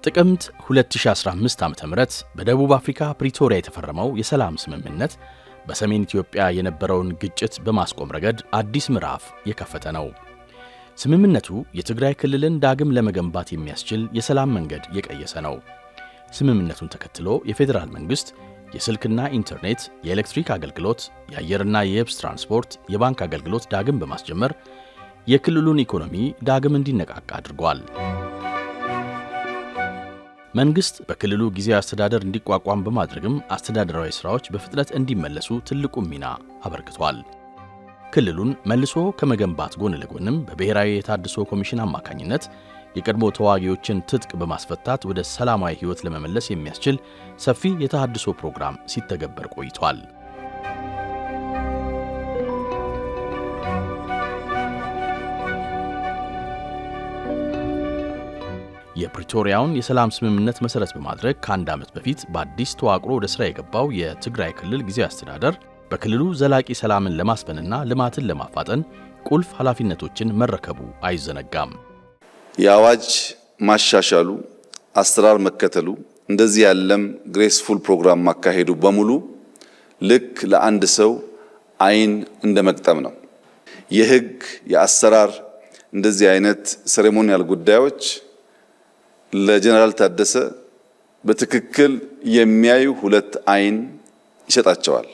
ጥቅምት 2015 ዓ.ም በደቡብ አፍሪካ ፕሪቶሪያ የተፈረመው የሰላም ስምምነት በሰሜን ኢትዮጵያ የነበረውን ግጭት በማስቆም ረገድ አዲስ ምዕራፍ የከፈተ ነው። ስምምነቱ የትግራይ ክልልን ዳግም ለመገንባት የሚያስችል የሰላም መንገድ የቀየሰ ነው። ስምምነቱን ተከትሎ የፌዴራል መንግስት የስልክና ኢንተርኔት፣ የኤሌክትሪክ አገልግሎት፣ የአየርና የየብስ ትራንስፖርት፣ የባንክ አገልግሎት ዳግም በማስጀመር የክልሉን ኢኮኖሚ ዳግም እንዲነቃቃ አድርጓል። መንግስት በክልሉ ጊዜያዊ አስተዳደር እንዲቋቋም በማድረግም አስተዳደራዊ ስራዎች በፍጥነት እንዲመለሱ ትልቁ ሚና አበርክቷል። ክልሉን መልሶ ከመገንባት ጎን ለጎንም በብሔራዊ የታድሶ ኮሚሽን አማካኝነት የቀድሞ ተዋጊዎችን ትጥቅ በማስፈታት ወደ ሰላማዊ ህይወት ለመመለስ የሚያስችል ሰፊ የተሃድሶ ፕሮግራም ሲተገበር ቆይቷል። የፕሪቶሪያውን የሰላም ስምምነት መሰረት በማድረግ ከአንድ ዓመት በፊት በአዲስ ተዋቅሮ ወደ ሥራ የገባው የትግራይ ክልል ጊዜያዊ አስተዳደር በክልሉ ዘላቂ ሰላምን ለማስፈንና ልማትን ለማፋጠን ቁልፍ ኃላፊነቶችን መረከቡ አይዘነጋም። የአዋጅ ማሻሻሉ፣ አሰራር መከተሉ፣ እንደዚህ ያለም ግሬስፉል ፕሮግራም ማካሄዱ በሙሉ ልክ ለአንድ ሰው አይን እንደመቅጠም ነው። የህግ የአሰራር እንደዚህ አይነት ሴሬሞኒያል ጉዳዮች ለጀነራል ታደሰ በትክክል የሚያዩ ሁለት አይን ይሰጣቸዋል፣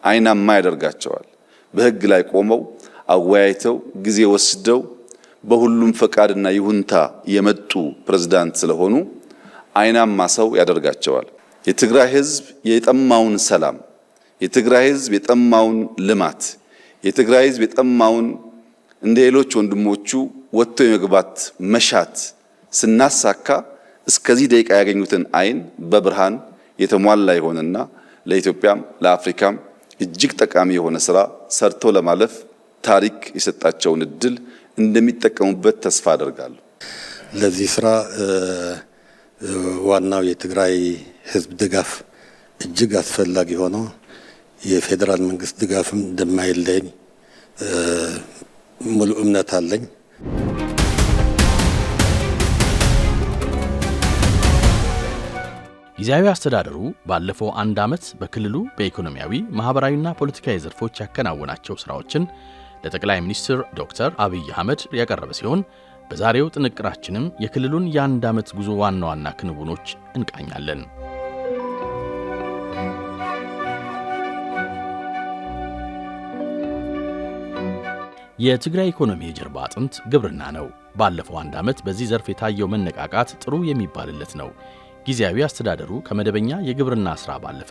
አይናማ ያደርጋቸዋል። በህግ ላይ ቆመው አወያይተው ጊዜ ወስደው በሁሉም ፈቃድና ይሁንታ የመጡ ፕሬዝዳንት ስለሆኑ አይናማ ሰው ያደርጋቸዋል። የትግራይ ህዝብ የጠማውን ሰላም፣ የትግራይ ህዝብ የጠማውን ልማት፣ የትግራይ ህዝብ የጠማውን እንደ ሌሎች ወንድሞቹ ወጥቶ የመግባት መሻት ስናሳካ እስከዚህ ደቂቃ ያገኙትን አይን በብርሃን የተሟላ ይሆንና ለኢትዮጵያም ለአፍሪካም እጅግ ጠቃሚ የሆነ ስራ ሰርቶ ለማለፍ ታሪክ የሰጣቸውን እድል እንደሚጠቀሙበት ተስፋ አደርጋለሁ። ለዚህ ስራ ዋናው የትግራይ ህዝብ ድጋፍ እጅግ አስፈላጊ ሆኖ የፌዴራል መንግስት ድጋፍም እንደማይለኝ ሙሉ እምነት አለኝ። ጊዜያዊ አስተዳደሩ ባለፈው አንድ ዓመት በክልሉ በኢኮኖሚያዊ ማህበራዊና ፖለቲካዊ ዘርፎች ያከናወናቸው ስራዎችን ለጠቅላይ ሚኒስትር ዶክተር አብይ አህመድ ያቀረበ ሲሆን በዛሬው ጥንቅራችንም የክልሉን የአንድ ዓመት ጉዞ ዋና ዋና ክንውኖች እንቃኛለን። የትግራይ ኢኮኖሚ የጀርባ አጥንት ግብርና ነው። ባለፈው አንድ ዓመት በዚህ ዘርፍ የታየው መነቃቃት ጥሩ የሚባልለት ነው። ጊዜያዊ አስተዳደሩ ከመደበኛ የግብርና ስራ ባለፈ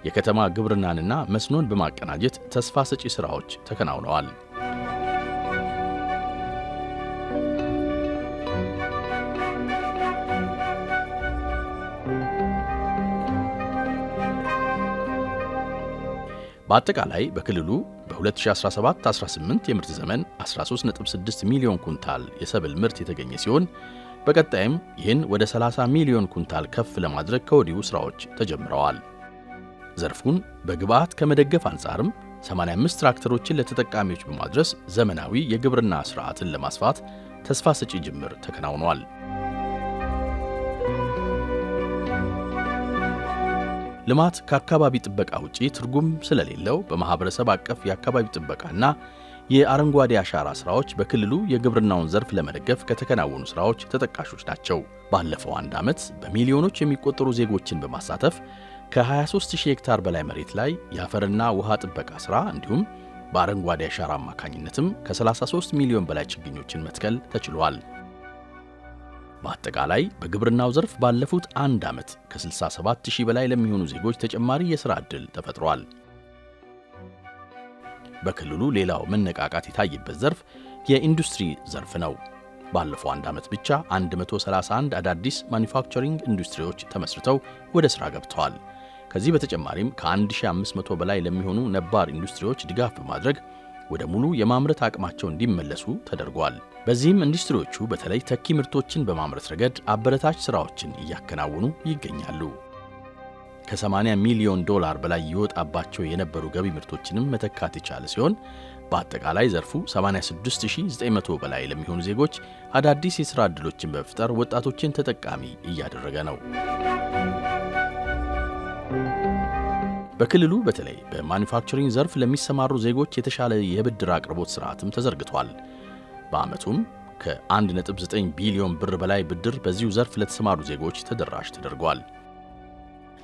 የከተማ ግብርናንና መስኖን በማቀናጀት ተስፋ ሰጪ ስራዎች ተከናውነዋል። በአጠቃላይ በክልሉ በ2017-18 የምርት ዘመን 13.6 ሚሊዮን ኩንታል የሰብል ምርት የተገኘ ሲሆን በቀጣይም ይህን ወደ 30 ሚሊዮን ኩንታል ከፍ ለማድረግ ከወዲሁ ስራዎች ተጀምረዋል። ዘርፉን በግብዓት ከመደገፍ አንጻርም 85 ትራክተሮችን ለተጠቃሚዎች በማድረስ ዘመናዊ የግብርና ስርዓትን ለማስፋት ተስፋ ሰጪ ጅምር ተከናውኗል። ልማት ከአካባቢ ጥበቃ ውጪ ትርጉም ስለሌለው በማህበረሰብ አቀፍ የአካባቢ ጥበቃና የአረንጓዴ አሻራ ስራዎች በክልሉ የግብርናውን ዘርፍ ለመደገፍ ከተከናወኑ ስራዎች ተጠቃሾች ናቸው። ባለፈው አንድ ዓመት በሚሊዮኖች የሚቆጠሩ ዜጎችን በማሳተፍ ከ23000 ሄክታር በላይ መሬት ላይ የአፈርና ውሃ ጥበቃ ስራ እንዲሁም በአረንጓዴ አሻራ አማካኝነትም ከ33 ሚሊዮን በላይ ችግኞችን መትከል ተችሏል። በአጠቃላይ በግብርናው ዘርፍ ባለፉት አንድ ዓመት ከ67000 በላይ ለሚሆኑ ዜጎች ተጨማሪ የሥራ ዕድል ተፈጥሯል። በክልሉ ሌላው መነቃቃት የታየበት ዘርፍ የኢንዱስትሪ ዘርፍ ነው። ባለፈው አንድ ዓመት ብቻ 131 አዳዲስ ማኒፋክቸሪንግ ኢንዱስትሪዎች ተመስርተው ወደ ሥራ ገብተዋል። ከዚህ በተጨማሪም ከ1500 በላይ ለሚሆኑ ነባር ኢንዱስትሪዎች ድጋፍ በማድረግ ወደ ሙሉ የማምረት አቅማቸው እንዲመለሱ ተደርጓል። በዚህም ኢንዱስትሪዎቹ በተለይ ተኪ ምርቶችን በማምረት ረገድ አበረታች ሥራዎችን እያከናወኑ ይገኛሉ። ከ80 ሚሊዮን ዶላር በላይ ይወጣባቸው የነበሩ ገቢ ምርቶችንም መተካት የቻለ ሲሆን በአጠቃላይ ዘርፉ 86900 በላይ ለሚሆኑ ዜጎች አዳዲስ የሥራ ዕድሎችን በመፍጠር ወጣቶችን ተጠቃሚ እያደረገ ነው። በክልሉ በተለይ በማኒፋክቸሪንግ ዘርፍ ለሚሰማሩ ዜጎች የተሻለ የብድር አቅርቦት ስርዓትም ተዘርግቷል። በዓመቱም ከ1.9 ቢሊዮን ብር በላይ ብድር በዚሁ ዘርፍ ለተሰማሩ ዜጎች ተደራሽ ተደርጓል።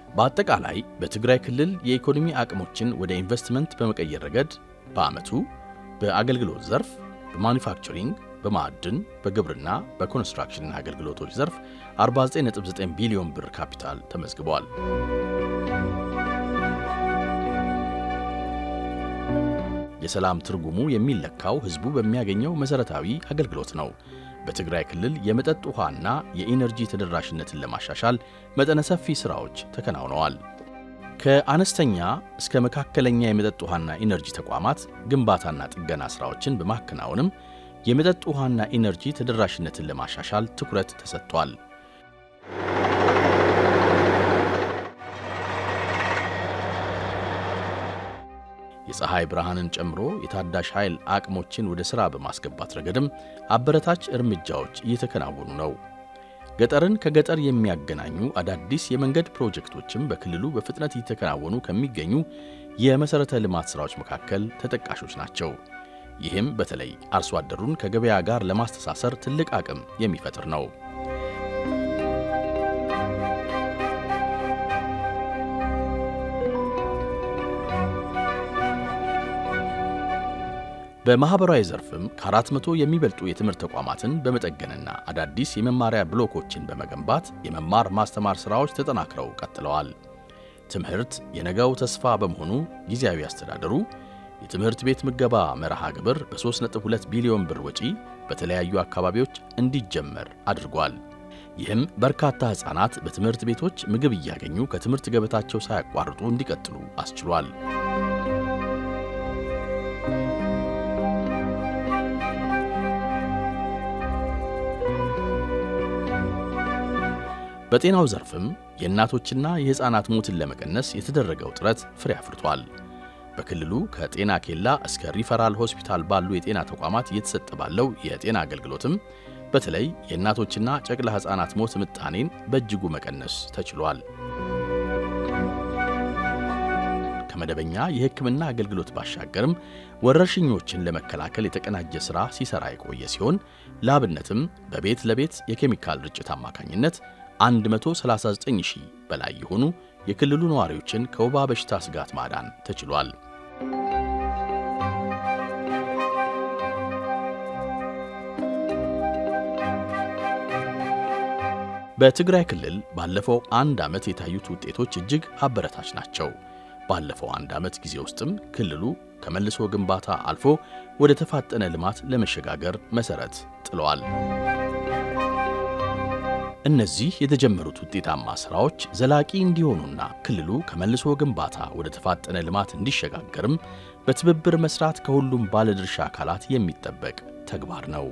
በአጠቃላይ በትግራይ ክልል የኢኮኖሚ አቅሞችን ወደ ኢንቨስትመንት በመቀየር ረገድ በዓመቱ በአገልግሎት ዘርፍ፣ በማኒፋክቸሪንግ፣ በማዕድን፣ በግብርና፣ በኮንስትራክሽንና አገልግሎቶች ዘርፍ 49.9 ቢሊዮን ብር ካፒታል ተመዝግቧል። የሰላም ትርጉሙ የሚለካው ሕዝቡ በሚያገኘው መሠረታዊ አገልግሎት ነው። በትግራይ ክልል የመጠጥ ውሃና የኢነርጂ ተደራሽነትን ለማሻሻል መጠነ ሰፊ ሥራዎች ተከናውነዋል። ከአነስተኛ እስከ መካከለኛ የመጠጥ ውሃና ኢነርጂ ተቋማት ግንባታና ጥገና ሥራዎችን በማከናወንም የመጠጥ ውሃና ኢነርጂ ተደራሽነትን ለማሻሻል ትኩረት ተሰጥቷል። የፀሐይ ብርሃንን ጨምሮ የታዳሽ ኃይል አቅሞችን ወደ ሥራ በማስገባት ረገድም አበረታች እርምጃዎች እየተከናወኑ ነው። ገጠርን ከገጠር የሚያገናኙ አዳዲስ የመንገድ ፕሮጀክቶችም በክልሉ በፍጥነት እየተከናወኑ ከሚገኙ የመሠረተ ልማት ሥራዎች መካከል ተጠቃሾች ናቸው። ይህም በተለይ አርሶ አደሩን ከገበያ ጋር ለማስተሳሰር ትልቅ አቅም የሚፈጥር ነው። በማህበራዊ ዘርፍም ከ400 የሚበልጡ የትምህርት ተቋማትን በመጠገንና አዳዲስ የመማሪያ ብሎኮችን በመገንባት የመማር ማስተማር ሥራዎች ተጠናክረው ቀጥለዋል። ትምህርት የነገው ተስፋ በመሆኑ ጊዜያዊ አስተዳደሩ የትምህርት ቤት ምገባ መርሃ ግብር በ3.2 ቢሊዮን ብር ወጪ በተለያዩ አካባቢዎች እንዲጀመር አድርጓል። ይህም በርካታ ሕፃናት በትምህርት ቤቶች ምግብ እያገኙ ከትምህርት ገበታቸው ሳያቋርጡ እንዲቀጥሉ አስችሏል። በጤናው ዘርፍም የእናቶችና የሕፃናት ሞትን ለመቀነስ የተደረገው ጥረት ፍሬ አፍርቷል። በክልሉ ከጤና ኬላ እስከ ሪፈራል ሆስፒታል ባሉ የጤና ተቋማት እየተሰጠ ባለው የጤና አገልግሎትም በተለይ የእናቶችና ጨቅላ ሕፃናት ሞት ምጣኔን በእጅጉ መቀነስ ተችሏል። ከመደበኛ የሕክምና አገልግሎት ባሻገርም ወረርሽኞችን ለመከላከል የተቀናጀ ሥራ ሲሰራ የቆየ ሲሆን ለአብነትም በቤት ለቤት የኬሚካል ርጭት አማካኝነት 139,000 በላይ የሆኑ የክልሉ ነዋሪዎችን ከወባ በሽታ ስጋት ማዳን ተችሏል። በትግራይ ክልል ባለፈው አንድ ዓመት የታዩት ውጤቶች እጅግ አበረታች ናቸው። ባለፈው አንድ ዓመት ጊዜ ውስጥም ክልሉ ከመልሶ ግንባታ አልፎ ወደ ተፋጠነ ልማት ለመሸጋገር መሠረት ጥለዋል። እነዚህ የተጀመሩት ውጤታማ ሥራዎች ዘላቂ እንዲሆኑና ክልሉ ከመልሶ ግንባታ ወደ ተፋጠነ ልማት እንዲሸጋገርም በትብብር መስራት ከሁሉም ባለድርሻ አካላት የሚጠበቅ ተግባር ነው።